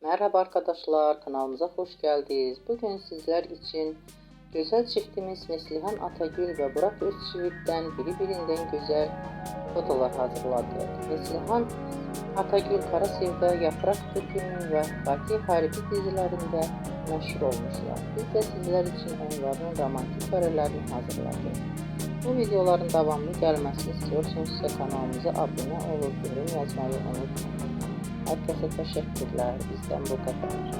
Merhaba arkadaşlar, kanalımıza hoş geldiniz. Bugün sizler için güzel çiftimiz Neslihan Atagül ve Burak Özçivit'ten birbirinden güzel fotolar hazırladı. Neslihan Atagül Kara Sevda, Yaprak Dökümü ve Fatih Harbi dizilerinde meşhur olmuşlar. Biz de sizler için onların romantik karelerini hazırladık. Bu videoların devamlı gelmesini istiyorsanız kanalımıza abone olup yorum yazmayı unutmayın. Herkese teşekkürler. Bizden bu kadar.